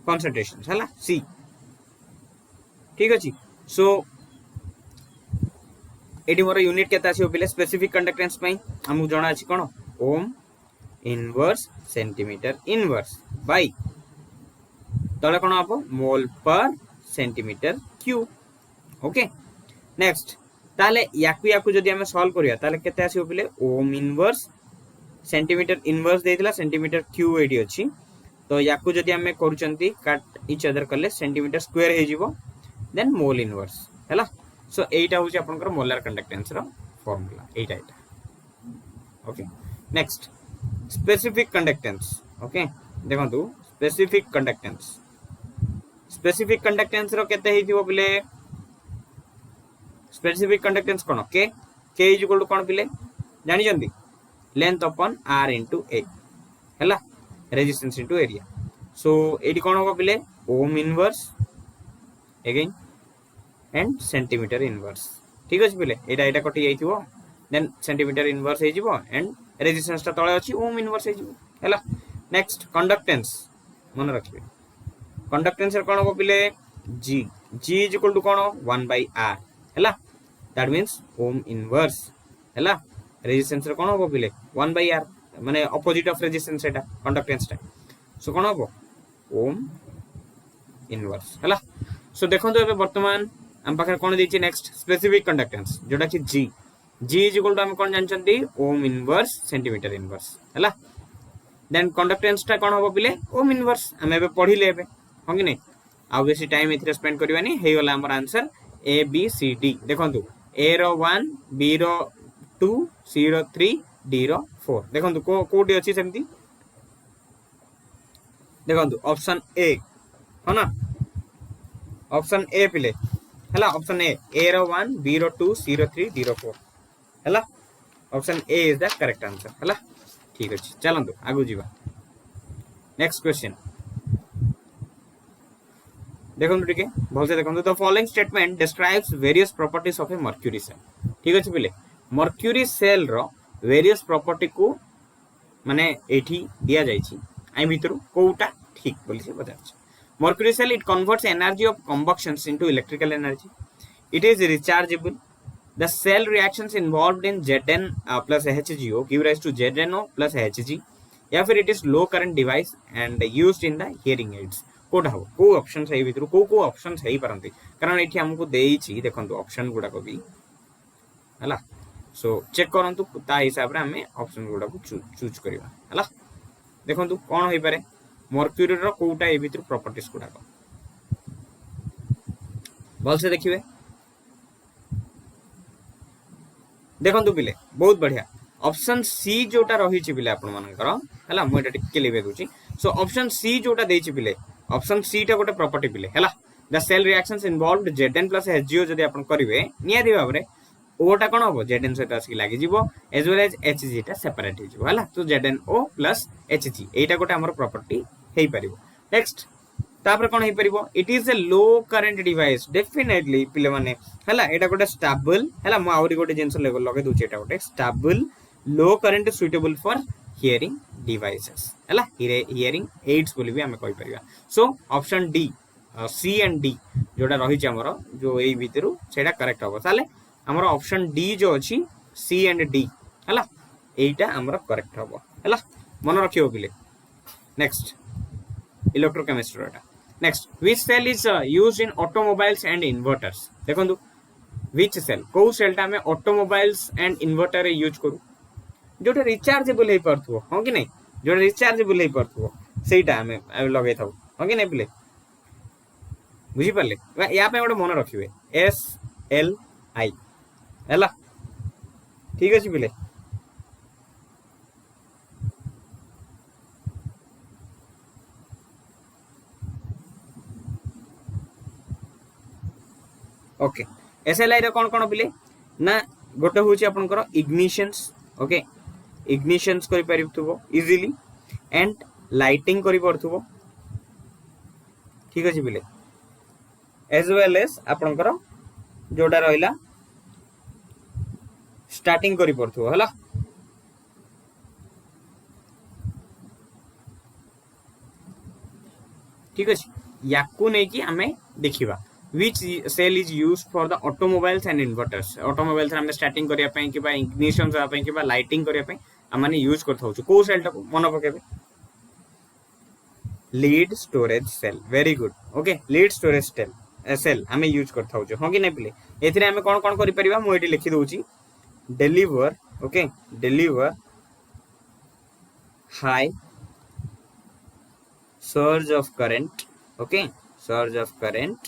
कंसंट्रेशन हला C ठीक अछि सो एटी मोर यूनिट केता आसी पिले स्पेसिफिक कंडक्टेंस पई हमु जणा अछि कोन ohm inverse centimetre inverse by तळे कोन आपो मोल पर सेंटीमीटर क्यूब ओके नेक्स्ट ताले याकू जदी हमें सॉल्व करिया ताले केते आसी पिले ओम इनवर्स सेंटीमीटर इनवर्स देथिला सेंटीमीटर क्यूब एडी अछि तो याकू जदी हमें करूचंती काट इच अदर करले सेंटीमीटर स्क्वायर हे जिवो देन मोल इनवर्स हैला सो एटा होची आपनकर मोलर कंडक्टेंस रो फार्मूला एटा okay next specific conductance okay देखंतु स्पेसिफिक कंडक्टेंस रो केते हेतिबो बिले स्पेसिफिक कंडक्टेंस कोन के इज इक्वल टू कोन बिले जानि जंदी length upon r into a हैला रेजिस्टेंस into एरिया सो एडी कोन होबो बिले ohm inverse again and centimetre inverse ठीक अछि बिले एटा कटि जाइथिबो देन सेंटीमीटर इनवर्स हे जिवो एंड रेजिस्टेंस ता तळे अछि ओम इनवर्स हे जिवो हैला नेक्स्ट कंडक्टेंस मन रखिबे कंडक्टेंस कोन होबो बिले g इज इक्वल टू कोन 1 by r हैला दैट मींस ओम इनवर्स हैला रेजिस्टेंस कोन होबो बिले 1 by r माने ऑपोजिट ऑफ रेजिस्टेंस एटा कंडक्टेंस टा सो कोन होबो ओम इनवर्स हैला सो देखंतु एबे वर्तमान हम पाखर कोन दिछि नेक्स्ट स्पेसिफिक कंडक्टेंस जोटा कि g इज इक्वल टू हम कोन जानचंती ओम इनवर्स सेंटीमीटर इनवर्स हैला देन कंडक्टेंस टा कोन होबो बिले ओम इनवर्स हम एबे पढिले एबे हम कि नै आ बेसी टाइम एथिरे स्पेंड करबानी हे गला हमर answer A B C D देखंतु ए रो 1 बी रो 2 सी रो 3 डी रो 4 देखंतु कोडी अछि सेमती देखंतु ऑप्शन ए हो ना ऑप्शन ए पिले हला ऑप्शन ए रो 1 बी रो 2 सी रो 3 डी रो 4 हला option A is the correct answer हला ठीक अछि चलंतु आगु जीवा नेक्स्ट क्वेश्चन देखंतु टिके भलसे देखंतु the following statement describes various properties of a mercury cell ठीक अछि पिले मर्क्यूरी सेल रो वेरियस प्रॉपर्टी को माने एठी दिया जाय छी आई भितरु कोउटा ठीक बोली से बता छी Mercury cell it converts energy of combustion into electrical energy. It is rechargeable. The cell reactions involved in Zn plus HGO give rise to ZNO plus Hg. या फिर it is low current device and used in the hearing aids. Code हो को option सही भितर को option सही परंती कारण एठी हमको देई छी देखंतु ऑप्शन गुडा को भी हला सो चेक करंतु ता हिसाब रे हमें ऑप्शन गुडा को चूज करबा हला देखंतु कोन होई पारे मर्क्यूरी रो कोटा ए भितर प्रॉपर्टीज गुडा को भल से देखिबे देखंतु पिले बहुत बढ़िया ऑप्शन सी जोटा रही छि पिले आपन मानकर हला मु एटा टिके लेबे दोची सो ऑप्शन सी जोटा देछि पिले ऑप्शन सी टा गोटे प्रॉपर्टी पिले हला the cell reactions involved Zn plus HGO जदी आपन करिवे नियादी भाबरे ओटा कोन होबो Zn सहित आसी लागि जिवो एज वेल एज Hg टा सेपरेट हो जिवो हला तो ZnO plus Hg एटा गोटे हमर प्रॉपर्टी हेई परिबो नेक्स्ट तापर कोन हेई परिबो it is a low current device definitely पिले माने हला एटा गोटे स्टेबल हला मु आउरी गोटे जेंस लेवल लगे दोची एटा गोटे stable low current suitable for hearing devices हला हियरिंग एड्स बोली भी हमें कहि परिबा so option D C and D जोटा रही छ हमरो जो एई भितरु सेटा करेक्ट होबो ताले हमरो ऑप्शन डी जो अछि सी एंड डी हला एटा हमरो करेक्ट होबो हला मन रखियो बिले नेक्स्ट इलेक्ट्रोकेमिस्ट्री एटा next which cell is used in automobiles and inverters देखंतु व्हिच सेल को सेलटा में ऑटोमोबाइल्स एंड इन्वर्टर यूज करू जोटा रिचार्जेबल हे परथुओ हो कि नै जोटा रिचार्जेबल हे परथुओ सेटा हमें लगे थाउ हो कि नै बिले बुझी परले या पे गोटे मन रखिबे एस एल आई हैला ठीक अछि बिले ओके एसएलआई रे कोन कोन बिले ना गोटे होची आपनकर इग्निशंस ओके इग्निशंस करि परिबथुबो इजीली एंड लाइटिंग करि परथुबो ठीक अछि बिले एज वेल एज आपनकर जोडा रहिला स्टार्टिंग करि परथुबो हला ठीक अछि याकू नै कि हमें देखिबा which cell is used for the automobiles and inverters automobiles रे हम स्टार्टिंग करिया पई कि बा इग्निशन होआ पई कि बा लाइटिंग करिया पई हमने यूज करथौ छु को सेल टा मन पकेबे lead storage cell very good okay lead storage cell हमें यूज करथौ छु हो कि नै पिले एथिरे हमें कोन कोन करि परिबा मु एठी लिखि दउची deliver okay deliver high surge of current okay surge of current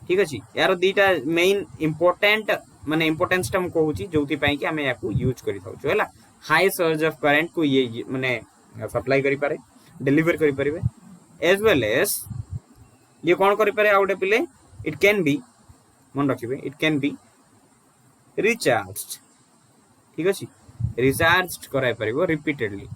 ठीक अछि यार दीटा मेन इंपोर्टेंट माने इंपोर्टेंस टम कहूची जोथि पई कि हमें याकू यूज करि थाउ छला हाई सर्ज ऑफ करंट को ये माने सप्लाई करि पारे डिलीवर करि परिबे एज वेल एज ये कोन करि पारे आउटे पिले इट कैन बी मन रखिबे इट कैन बी रिचार्ज्ड ठीक अछि रिचार्ज्ड कराय परिबो रिपीटेडली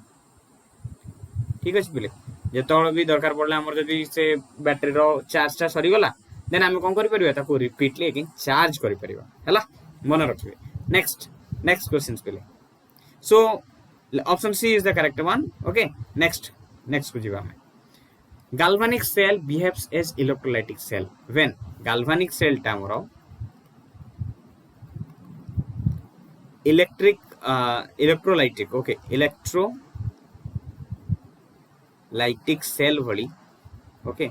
ठीक अछि पिले जेतोळ भी दरकार पड़ला हमर जदी से बैटरी रो चार्ज ता सरी गला देन हम कोन करि परिबा ताको रिपीटली अगेन चार्ज करि परिबा हला मन रखिबे नेक्स्ट क्वेश्चंस पेले so option C is the correct one okay next को जीवा में galvanic cell behaves as electrolytic cell when galvanic cell टा हमरो इलेक्ट्रोलाइटिक ओके इलेक्ट्रोलाइटिक सेल भली ओके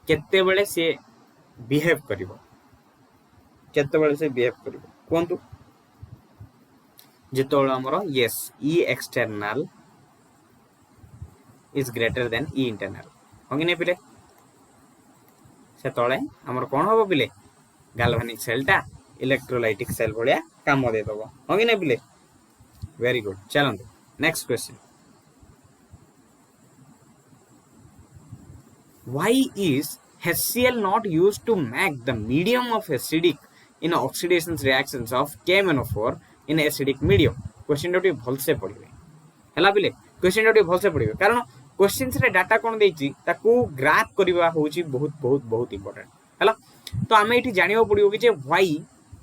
केते बेले से बिहेव करिवो केते बेले से बिहेव करिवो कोंतु जेतोळ हमरो yes E external is greater than E internal होगी नै पिले सेतळे हमर कोन हबो पिले गैल्वेनिक सेलटा इलेक्ट्रोलाइटिक सेल भलिया काम दे दबो हो कि नै पिले वेरी गुड चलंतु next question why is HCl not used to make the medium of acidic in oxidation reactions of KMnO4 in acidic medium question T भल से पढ़िबे हला पिले क्वेश्चन टी भल से पढ़िबे कारण क्वेश्चंस रे डाटा कोन देछि ताकू ग्राफ करबा होछि बहुत बहुत बहुत इंपोर्टेंट हला तो हमें एठी जानिबो पड़िबो कि जे why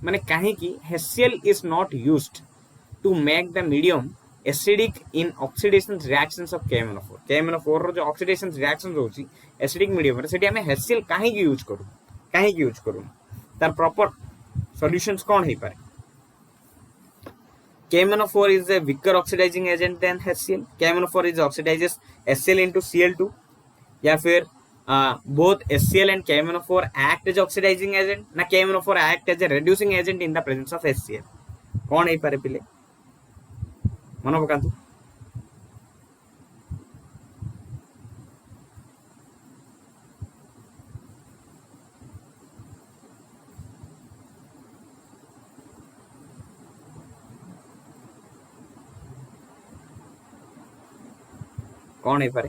माने काहे कि HCl is not used to make the medium acidic in oxidation reactions of KMnO4 KMnO4 रो जो oxidation reactions होछि acidic medium रे सेठी हमें HCl काहे की यूज करू तार प्रॉपर सॉल्यूशंस कोन हे पारे KMnO4 is a weaker oxidizing agent than HCl KMnO4 is oxidizes HCl into Cl2 या फिर both HCl and KMnO4 act as oxidizing agent ना KMnO4 act as a reducing agent in the presence of HCl कोन हे पारे पिले मन पकातु कौन है पारे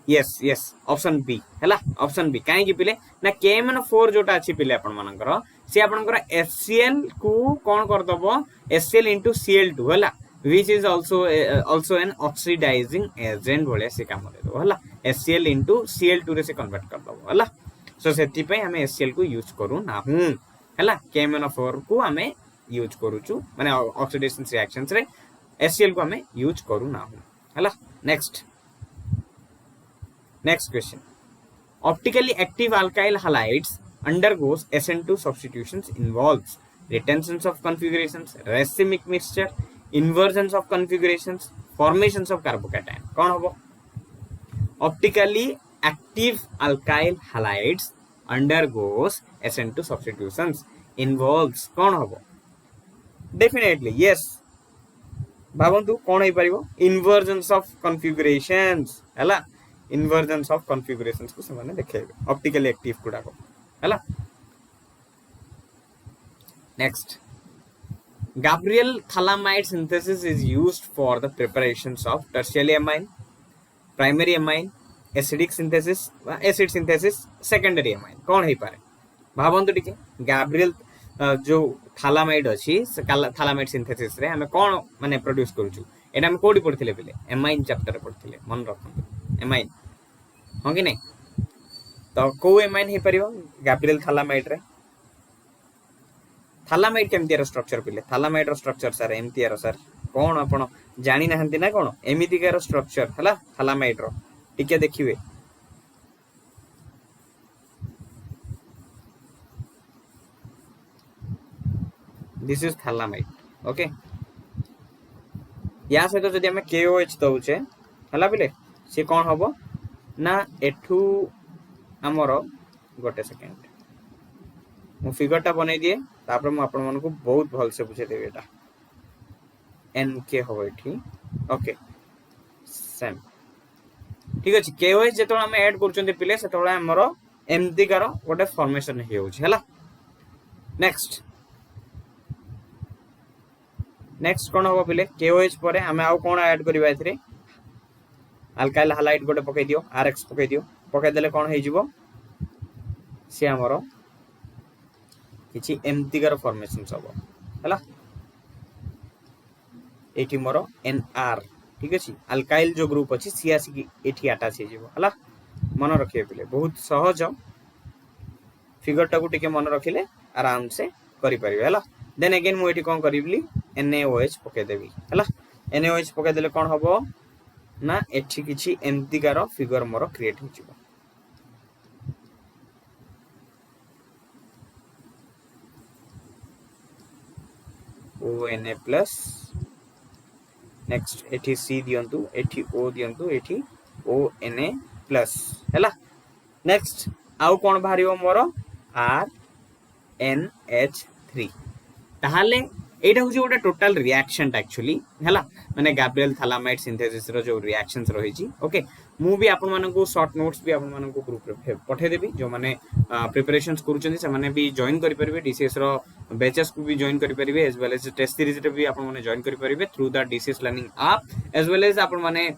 yes yes option B हैला ऑप्शन बी काहे की पिले ना KMnO4 जोटा अछि पिले आपण मानकर से आपनकर HCl को कोन कर दबो HCl into Cl2 हैला which is also an oxidizing agent बोले से काम दे दो हैला HCl into Cl2 रे से कन्वर्ट कर दबो हैला सो सेति पे हमें HCl को यूज करू ना हूं हैला KMnO4 को हमें यूज करूछु माने ऑक्सीडेशन रिएक्शंस रे HCl को हमें यूज करू ना हूं हैला next question optically active alkyl halides undergoes SN2 substitutions involves retentions of configurations racemic mixture inversions of configurations formations of carbocation कौन होबो optically active alkyl halides undergoes SN2 substitutions involves कौन होबो definitely yes भावंतु कौन होई परिबो inversions of configurations हला inversions of configurations को समान देखेबे optically active गुडा को हला next Gabriel thalamide synthesis is used for the preparations of tertiary amine primary amine acidic synthesis acid synthesis secondary amine कौन है पारे भावंतु टिके Gabriel जो thalamide अछि thalamide synthesis रे हमें कौन माने प्रोड्यूस करूछु एटा हम कोडी पढथिले पिले amine चैप्टर पढथिले मन रखंतु amine हो कि नहीं तो को amine हे परिबो Gabriel thalamide रे thalamide केमती रो स्ट्रक्चर पिले thalamide रो स्ट्रक्चर सर एमती रो सर कोन आपण जानि नहंती ना कोन एमिति का रो स्ट्रक्चर हला thalamide रो टिके देखिबे दिस इज thalamide ओके या से तो जदि हमें KOH दउचे हला पिले से कोन हबो ना एठू हमरो गोटे सेकंड मु फिगरटा बनै दिए तापर मु आपण मन को बहुत भल से बुझे देबे एटा NK हो एठी ओके सेम ठीक अछि KOH जेतो हम ऐड करचोंते पिले सेतोळे हमरो एमती करो गोटे फॉर्मेशन हे होछि हला नेक्स्ट कोन हो पिले KOH परे हमें आउ कोन ऐड करबा एथरे अल्काइल हालाइड गोटे पकै दियो RX पकै देले कोन हे जिवो से हमरो किछि एमती कर फॉर्मेशन सब हला एठी मोरो NR ठीक अछि अल्काइल जो ग्रुप अछि CAC की एठी अटैच हे जिवो हला मन रखिए पिले बहुत सहज फिगर टाको टिके मन रखिले आराम से करि परिबे हला देन अगेन मु एठी कोन करिबली NaOH पकै देबी हला NaOH पकै देले कोन हबो ना एठी किछि एमती कार फिगर मोर क्रिएट हो जिवो ONA प्लस नेक्स्ट एठी C दियंतु एठी O दियंतु एठी ONA प्लस हैला नेक्स्ट आउ कोन भारियो मोर RNH3 ताहाले एटा होची गोटे टोटल रिएक्शन एक्चुअली हैला माने गैब्रियल थालामाइड सिंथेसिस रो जो रिएक्शंस रहिची ओके मु भी आपन मानकू शॉर्ट नोट्स भी आपन मानकू ग्रुप रे पठे देबी जो माने प्रिपरेशंस करूचंदी से माने भी जॉइन करि परिबे डीसीएस रो बैचेस को भी जॉइन करि परिबे as well as test series रे भी आपन माने जॉइन करि परिबे through the DCS learning app as well as आपन माने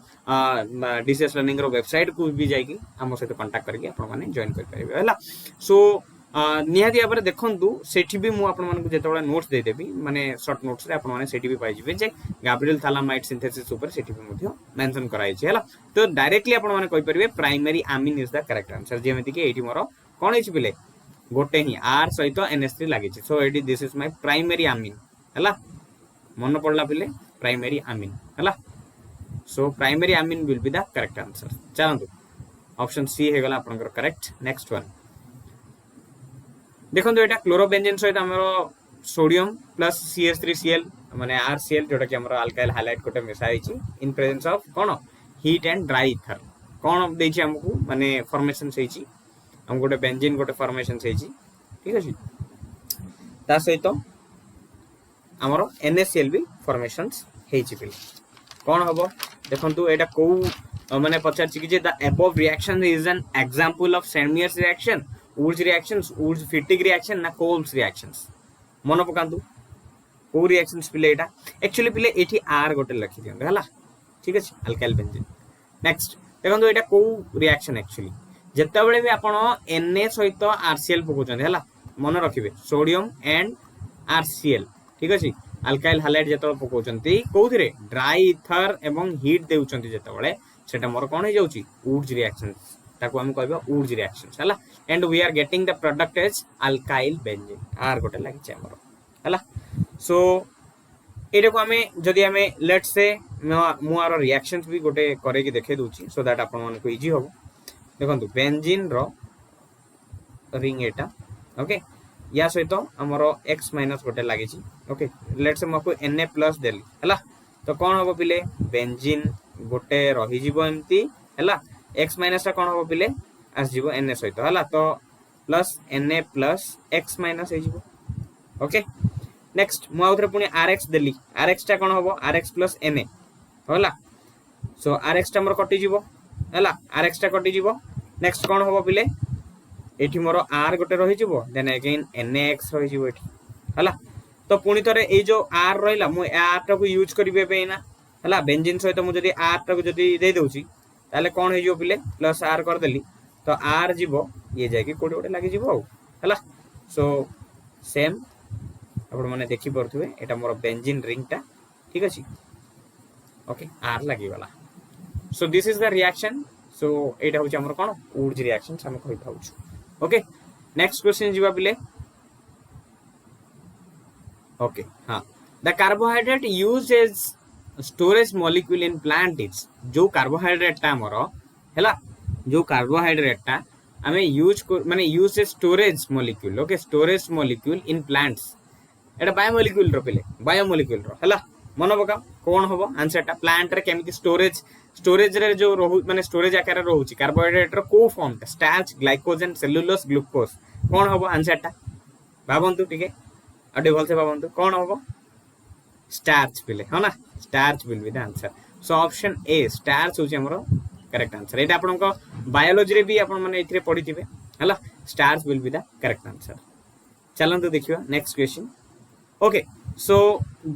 डीसीएस लर्निंग रो वेबसाइट को भी जाई हम सहित कांटेक्ट करके आपन माने जॉइन करि परिबे हैला सो निहाती भाव में देखु से भी मुझे जो नोट्स देदेवी माने शॉर्ट नोट्स आपने मैंने से भी पाइबे जे गैब्रियल थालामाइड सिंथेसिस ऊपर से भी मेंशन कराई है तो डायरेक्टली आपने कहींपर primary amine is the correct answer जमीक ये मोर कौन है पिले गोटे ही आर सहित NH3 लगी सो ये this is my primary amine है मन पड़ा पिले प्राइमरी अमीन है so primary amine will be the correct answer चलतु ऑप्शन सी है गला आपनकर करेक्ट नेक्स्ट वन देखो तो यहाँ क्लोरोबेंजीन सहित आम सोडियम प्लस CH3Cl माने RCl जोटा कि हमरो अल्काइल हाइलाइट कोटे मिसाई छि इन प्रेजेंस ऑफ कोन हीट एंड ड्राई ईथर कोन देइ छि हमकु माने फॉर्मेशन सही छि हम गोटे बेंजीन गोटे फॉर्मेशन सही छि ठीक अछि ता सहित हमरो NaCl भी फॉर्मेशंस हेइ छि पिल कोन हबो देखंतु एटा को माने पचार छि कि जे the above reaction is an example of famous reaction Wool's reactions, Wool's Fittig reaction ना Coles reactions मन पकांतु को रिएक्शंस पिले एटा एक्चुअली पिले एठी आर गोटे लिखि दियन हला ठीक अछि अल्काइल बेंजीन नेक्स्ट देखंतु एटा को रिएक्शन एक्चुअली जत्ता बेले भी आपण Na सहित RCl पकोचन हला मन रखिबे सोडियम एंड RCl ठीक अछि अल्काइल हाइलाइट जत्ता पकोचंती कोथिरे ड्राई ईथर एवं हीट देउचंती जत्ता बेले सेटा मोर कोन हे जाउची Wool's reactions ताको हम कहबा Wool's reactions हला and we are getting the product as alkyl benzene r गोटे लागि छै हमरो हला सो एटा को हमें जदी हमें लेट्स से मु आरो रिएक्शंस भी गोटे करे कि देखे दोची सो दैट आपन मन को इजी हो देखंतु बेंजीन रो रिंग एटा ओके या सहित हमरो x माइनस गोटे लागि छी ओके लेट्स से मको Na+ देली हला तो कोन होबो पिले बेंजीन गोटे रही जीवो एम्ति हला x माइनस ता कोन होबो पिले आस जीवो Na सहित हला तो plus Na plus x minus हे जीवो ओके नेक्स्ट मु आउथरे पुनी Rx देली Rx ता कोन होबो Rx प्लस Na हला सो Rx ता मोर कटि जीवो हला Rx ता कटि जीवो नेक्स्ट कोन होबो पिले एठी मोर R गोटे रहि जीवो देन अगेन NaX रहि जीवो एठी हला तो पुनी थरे ए जो R रहिला मु R ता को यूज करिबे बेना हला बेंजीन सहित मु जदी R ता को जदी दे दोची ताले कोन हे जीवो पिले प्लस R कर देली तो आर जीवो ये जाके कोडे कोडे लागि जीवो हला सो सेम आपण माने देखि परथुवे एटा मोर बेंजीन रिंग ता ठीक अछि ओके आर लागि वाला so this is the reaction so एटा होची हमर कोन Wool's रिएक्शंस हम कहि पाउछु ओके नेक्स्ट क्वेश्चन जीवा पिले ओके हां the carbohydrate used as storage molecule in plant is जो कार्बोहाइड्रेट ता मोर हला जो कार्बोहाइड्रेट टा हमें यूज माने use a storage molecule okay storage molecule in plants एटा बायोमॉलिक्यूल रो पिले बायोमॉलिक्यूल रो हला मन बका कोन होबो आंसर टा प्लांट रे केमिति स्टोरेज रे जो रहू माने स्टोरेज आकार रहूची कार्बोहाइड्रेट रो को फॉर्म टा स्टार्च ग्लाइकोजन सेलुलोज ग्लूकोज कोन होबो आंसर टा भाबंतु ठीके अडे भलसे भाबंतु कोन होबो स्टार्च पिले हना starch will be the answer so option A starch होची हमरो करेक्ट आंसर एटा आपन को बायोलॉजी रे भी आपन माने इथरे पढिथिबे हला stars will be the correct answer चलंतु देखियो next question okay so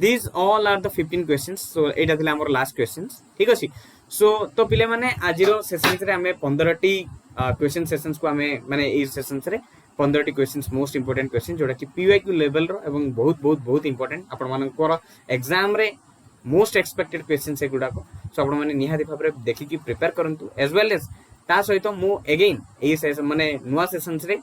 this all are the 15 questions so एटा थिला हमर लास्ट क्वेश्चंस ठीक अछि सो तो पिले माने आजिरो सेशंस रे हमें 15 टी क्वेश्चन सेशंस को हमें माने ए सेशंस रे 15 T questions most important question जोटा कि PYQ लेवल रो एवं बहुत इंपोर्टेंट आपन मानकर एग्जाम रे मोस्ट एक्सपेक्टेड क्वेश्चन से गुडा को सो आपण माने निहाती भाबरे देखि कि प्रिपेयर करंतु एज वेल एज ता सहित मु अगेन ए सेशन माने नुवा सेशंस रे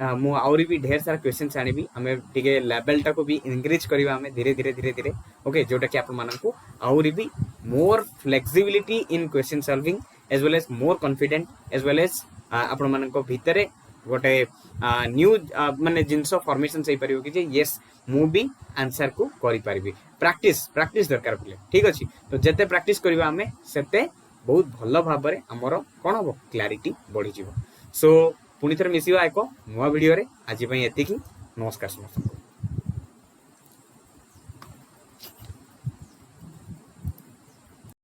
मु आउरी भी ढेर सारा क्वेश्चंस आनिबी हमें टिके लेवल टा को भी इंक्रीज करबा हमें धीरे धीरे ओके जोटा कि आपण माननकु आउरी भी more flexibility in question solving as well as more confident as well as आपण माननको भितरे गोटे न्यू माने जिंसो फॉर्मेशन सही परियो कि जे यस मु भी आंसर को करि परिबी प्रैक्टिस दरकार पले ठीक अछि तो जते प्रैक्टिस करबा हमें सेते बहुत भलो भाबरे हमरो कोन हो क्लैरिटी बढ़ी जीवो सो पुनी थर मिसिवा एको नुवा वीडियो रे आज पई एतिकी नमस्कार समस्त।